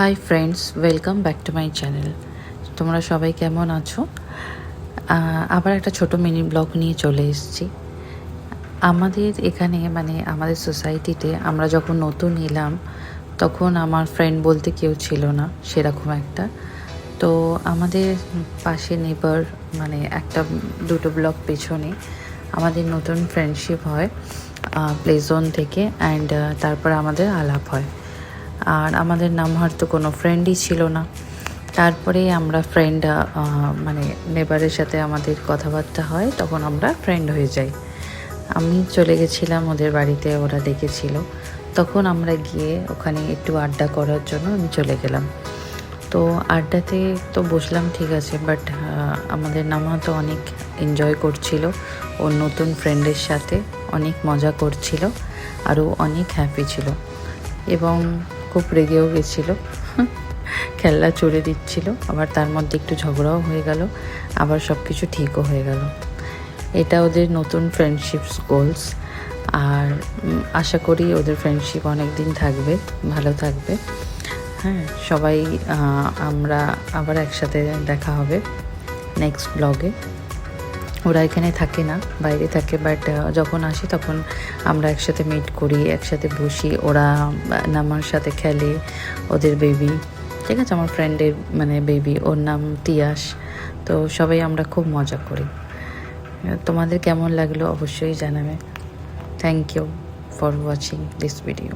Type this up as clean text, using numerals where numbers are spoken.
Hi friends, welcome back to my channel. তোমরা সবাই কেমন আছো? আবার একটা ছোট মিনি ব্লগ নিয়ে চলে এসেছি। আমাদের এখানে আমাদের সোসাইটিতে আমরা যখন নতুন এলাম তখন আমার ফ্রেন্ড বলতে কেউ ছিল না সেরকম একটা। তো আমাদের পাশে নেবার একটা দুটো ব্লক পেছনে আমাদের নতুন ফ্রেন্ডশিপ হয় প্লে জোন থেকে, অ্যান্ড তারপর আমাদের আলাপ হয়। আর আমাদের নাম হয়তো কোনো ফ্রেন্ডই ছিল না। তারপরে আমরা ফ্রেন্ড নেবারের সাথে আমাদের কথাবার্তা হয়, তখন আমরা ফ্রেন্ড হয়ে যাই। আমি চলে গেছিলাম ওদের বাড়িতে, ওরা ডেকেছিল, তখন আমরা গিয়ে ওখানে একটু আড্ডা করার জন্য আমি চলে গেলাম। তো আড্ডাতে তো বসলাম, ঠিক আছে, বাট আমাদের নামা তো অনেক এনজয় করছিল ওর নতুন ফ্রেন্ডের সাথে, অনেক মজা করছিল, আরও অনেক হ্যাপি ছিল এবং খুব রেগেও গেছিলো, খেলনা চড়ে দিচ্ছিল। আবার তার মধ্যে একটু ঝগড়াও হয়ে গেল, আবার সব কিছু ঠিকও হয়ে গেল। এটা ওদের নতুন ফ্রেন্ডশিপস গোলস। আর আশা করি ওদের ফ্রেন্ডশিপ অনেক দিন থাকবে, ভালো থাকবে। হ্যাঁ, সবাই আমরা আবার একসাথে দেখা হবে নেক্সট ব্লগে। ওরা এখানে থাকে না, বাইরে থাকে, বাট যখন আসি তখন আমরা একসাথে মিট করি, একসাথে বসি, ওরা আমার সাথে খেলে, ওদের বেবি, ঠিক আছে, আমার ফ্রেন্ডের বেবি, ওর নাম তিয়াস। তো সবাই আমরা খুব মজা করি। তোমাদের কেমন লাগলো অবশ্যই জানাবে। Thank you for watching this video.